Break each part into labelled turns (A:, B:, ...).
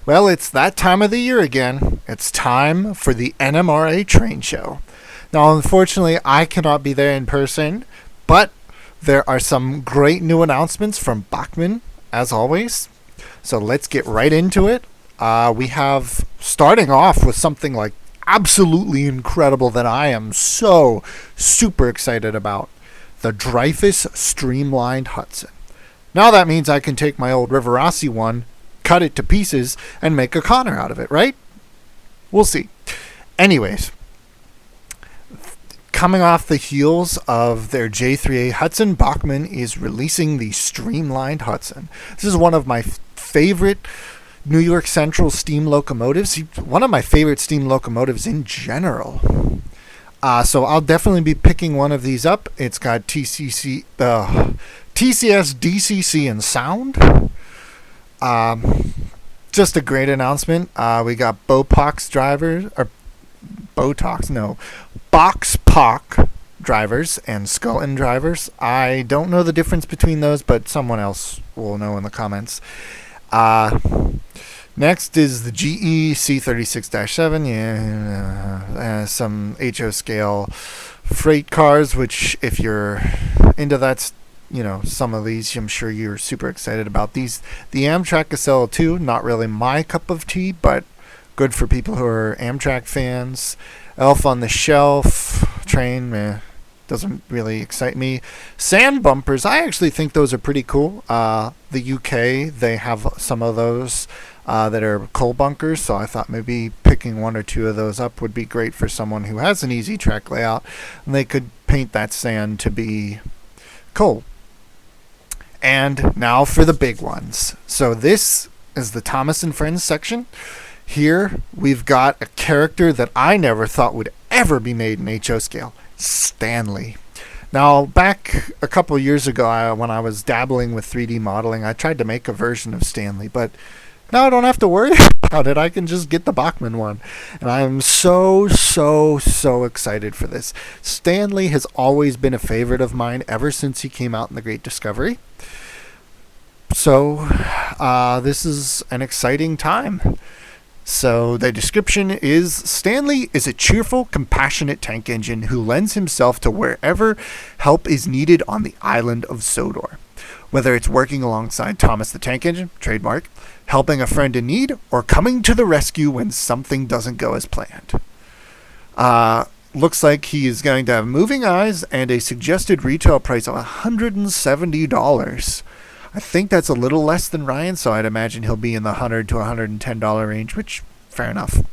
A: Well, it's that time of the year again. It's time for the NMRA train show. Now, unfortunately, I cannot be there in person, but there are some great new announcements from Bachmann, as always. So let's get right into it. We have, starting off with something like absolutely incredible that I am so super excited about, the Dreyfus Streamlined Hudson. Now that means I can take my old Rivarossi one, cut it to pieces, and make a Connor out of it, right? We'll see. Anyways, coming off the heels of their J3A Hudson, Bachmann is releasing the Streamlined Hudson. This is one of my favorite New York Central steam locomotives. One of my favorite steam locomotives in general. So I'll definitely be picking one of these up. It's got TCS, DCC, and sound. Just a great announcement. We got Botox drivers, or Botox, no, Box Pock drivers and Skulton drivers. I don't know the difference between those, but someone else will know in the comments. Next is the GE C36-7. Some HO scale freight cars, which if you're into that, some of these, I'm sure you're super excited about these. The Amtrak Acela 2, not really my cup of tea, but good for people who are Amtrak fans. Elf on the Shelf train, doesn't really excite me. Sand bumpers, I actually think those are pretty cool. The UK, they have some of those that are coal bunkers, so I thought maybe picking one or two of those up would be great for someone who has an easy track layout, and they could paint that sand to be coal. And now for the big ones. So this is the Thomas and Friends section. Here we've got a character that I never thought would ever be made in HO scale, Stanley. Now, back a couple years ago, when I was dabbling with 3D modeling, I tried to make a version of Stanley, but now I don't have to worry about it. I can just get the Bachmann one. And I am so excited for this. Stanley has always been a favorite of mine ever since he came out in The Great Discovery. So, this is an exciting time. So the description is, Stanley is a cheerful, compassionate tank engine who lends himself to wherever help is needed on the island of Sodor. Whether it's working alongside Thomas the Tank Engine, trademark, helping a friend in need, or coming to the rescue when something doesn't go as planned. Looks like he is going to have moving eyes and a suggested retail price of $170. I think that's a little less than Ryan, so I'd imagine he'll be in the $100 to $110 range, which, fair enough. At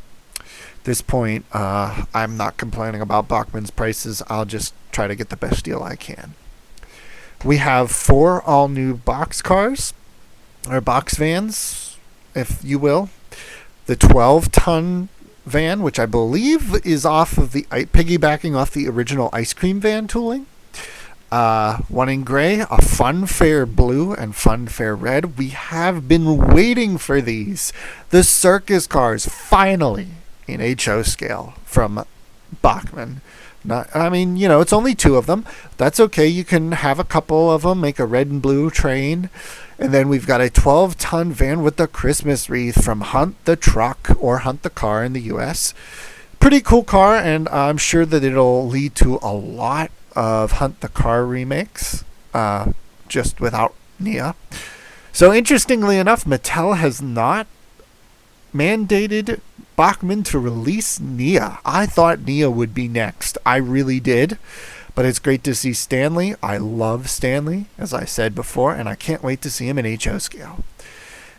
A: this point, I'm not complaining about Bachmann's prices. I'll just try to get the best deal I can. We have 4 all-new box cars, or box vans, if you will. The 12-ton van, which I believe is off of the piggybacking off the original ice cream van tooling. One in gray, a Funfair blue, and Funfair red. We have been waiting for these. The circus cars, finally, in HO scale from Bachmann. It's only 2 of them. That's okay. You can have a couple of them, make a red and blue train. And then we've got a 12-ton van with the Christmas wreath from Hunt the Truck, or Hunt the Car in the US. Pretty cool car, and I'm sure that it'll lead to a lot of Hunt the Car remakes, just without Nia. So interestingly enough, Mattel has not mandated Bachmann to release Nia. I thought Nia would be next. I really did. But it's great to see Stanley. I love Stanley, as I said before, and I can't wait to see him in HO scale.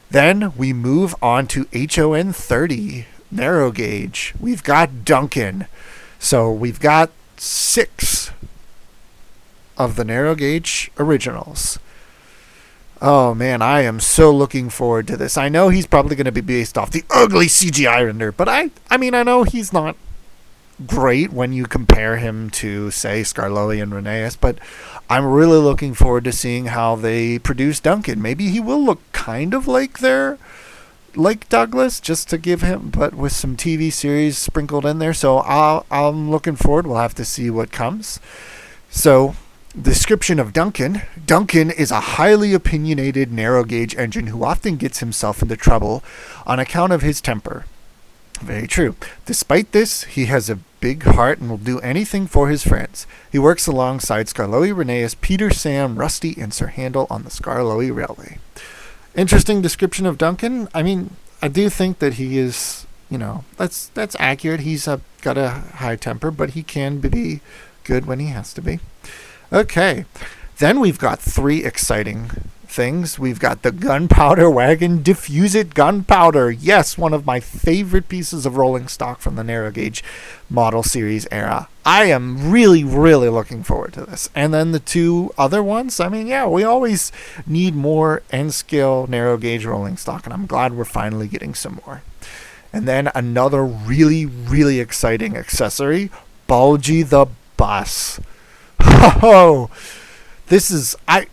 A: Then we move on to HON 30, narrow gauge. We've got Duncan. So we've got 6 of the narrow gauge originals. Oh man, I am so looking forward to this. I know he's probably going to be based off the ugly CGI render, but I know he's not great when you compare him to, say, Scarloli and Rheneas, but I'm really looking forward to seeing how they produce Duncan. Maybe he will look kind of like Douglas, just to give him, but with some TV series sprinkled in there. So I'm looking forward. We'll have to see what comes. So Description of Duncan. Duncan is a highly opinionated narrow gauge engine who often gets himself into trouble on account of his temper. Very true. Despite this, he has a big heart and will do anything for his friends. He works alongside Skarloey Rheneas, Peter, Sam, Rusty, and Sir Handel on the Skarloey Railway. Interesting description of Duncan. I mean, I do think that he is, that's accurate. He's got a high temper, but he can be good when he has to be. Okay, then we've got 3 exciting things. We've got the gunpowder wagon, Diffuse It Gunpowder. Yes, one of my favorite pieces of rolling stock from the narrow gauge model series era. I am really, really looking forward to this. And then the 2 other ones, we always need more N-scale narrow gauge rolling stock, and I'm glad we're finally getting some more. And then another really, really exciting accessory, Bulgy the Bus. Oh, this is I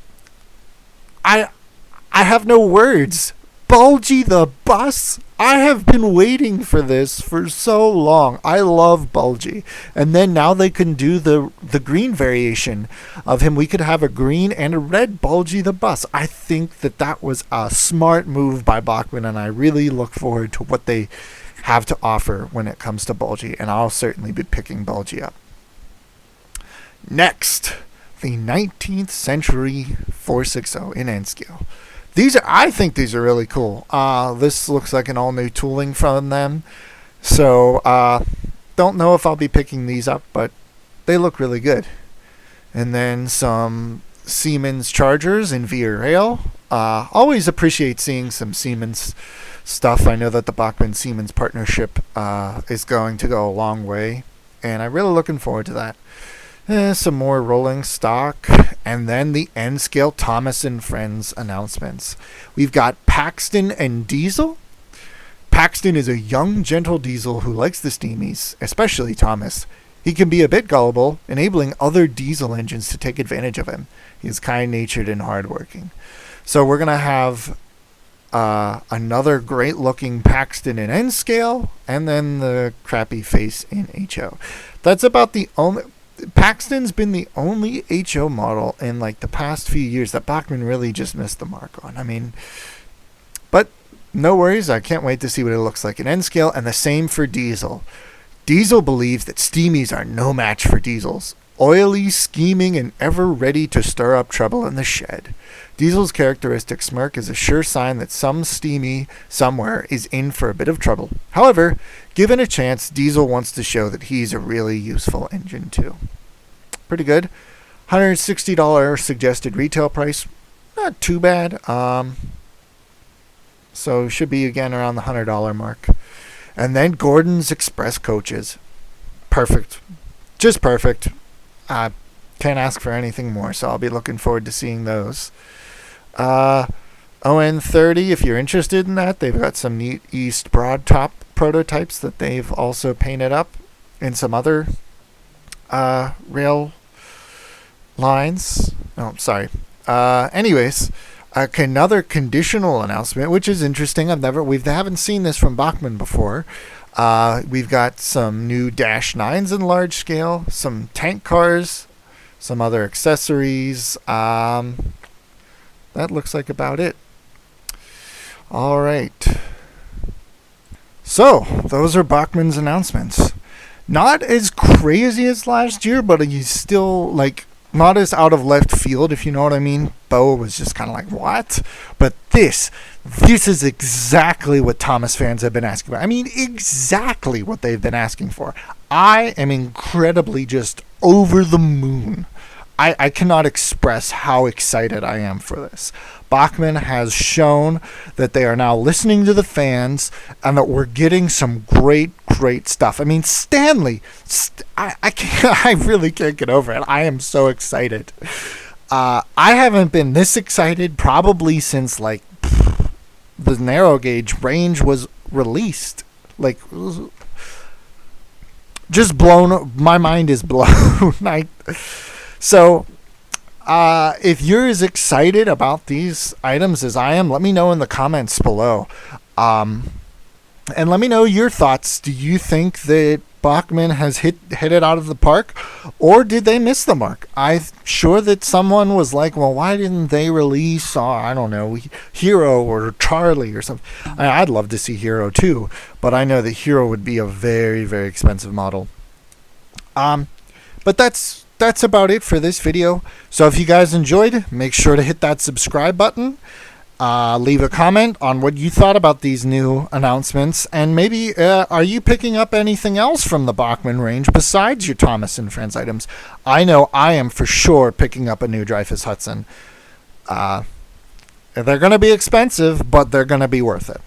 A: have no words. Bulgy the Bus. I have been waiting for this for so long. I love Bulgy. And then now they can do the green variation of him. We could have a green and a red Bulgy the Bus. I think that was a smart move by Bachmann, and I really look forward to what they have to offer when it comes to Bulgy, and I'll certainly be picking Bulgy up. Next, the 19th Century 460 in N-scale. I think these are really cool. This looks like an all-new tooling from them. So, don't know if I'll be picking these up, but they look really good. And then some Siemens chargers in VRail. Always appreciate seeing some Siemens stuff. I know that the Bachmann-Siemens partnership is going to go a long way, and I'm really looking forward to that. Some more rolling stock, and then the N-scale Thomas and Friends announcements. We've got Paxton and Diesel. Paxton is a young, gentle diesel who likes the steamies, especially Thomas. He can be a bit gullible, enabling other diesel engines to take advantage of him. He is kind-natured and hardworking. So we're going to have another great-looking Paxton in N-scale, and then the crappy face in HO. That's about the only... Paxton's been the only HO model in the past few years that Bachmann really just missed the mark on. But no worries. I can't wait to see what it looks like in N-scale, and the same for Diesel. Diesel believes that steamies are no match for diesels. Oily, scheming, and ever ready to stir up trouble in the shed. Diesel's characteristic smirk is a sure sign that some steamy somewhere is in for a bit of trouble. However, given a chance, Diesel wants to show that he's a really useful engine too. Pretty good. $160 suggested retail price. Not too bad. So should be again around the $100 mark. And then Gordon's Express coaches. Perfect. Just perfect. Can't ask for anything more, so I'll be looking forward to seeing those. ON30, if you're interested in that, they've got some neat East Broad Top prototypes that they've also painted up in some other rail lines. Oh, sorry. Anyways, another conditional announcement, which is interesting. We haven't seen this from Bachmann before. We've got some new Dash 9s in large scale, some tank cars, some other accessories. That looks like about it. All right. So, those are Bachmann's announcements. Not as crazy as last year, but he's still, not as out of left field, if you know what I mean. Bo was just kind of like, what? But this is exactly what Thomas fans have been asking for. Exactly what they've been asking for. I am incredibly just over the moon. I cannot express how excited I am for this. Bachmann has shown that they are now listening to the fans and that we're getting some great stuff. Stanley, I really can't get over it. I am so excited. I haven't been this excited probably since the narrow gauge range was released. Just blown. My mind is blown. So, if you're as excited about these items as I am, let me know in the comments below. And let me know your thoughts. Do you think that Bachmann has hit it out of the park, or did they miss the mark? I'm sure that someone was like, well, why didn't they release, I don't know, Hero or Charlie or something? I'd love to see Hero too, but I know that Hero would be a very, very expensive model. But that's about it for this video. So if you guys enjoyed, make sure to hit that subscribe button. Leave a comment on what you thought about these new announcements, and maybe are you picking up anything else from the Bachmann range besides your Thomas and Friends items? I know I am for sure picking up a new Dreyfuss Hudson. They're going to be expensive, but they're going to be worth it,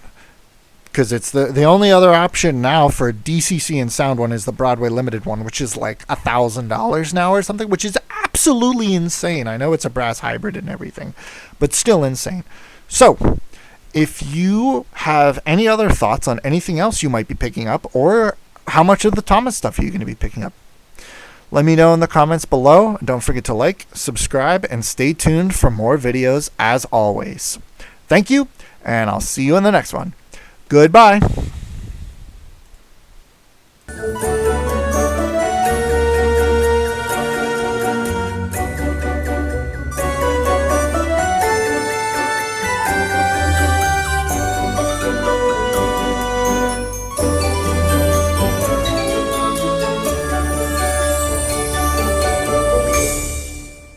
A: because it's the only other option now for DCC and Sound one is the Broadway Limited one, which is like $1,000 now or something, which is absolutely insane. I know it's a brass hybrid and everything, but still insane. So, if you have any other thoughts on anything else you might be picking up, or how much of the Thomas stuff are you going to be picking up, let me know in the comments below. Don't forget to like, subscribe, and stay tuned for more videos as always. Thank you, and I'll see you in the next one. Goodbye.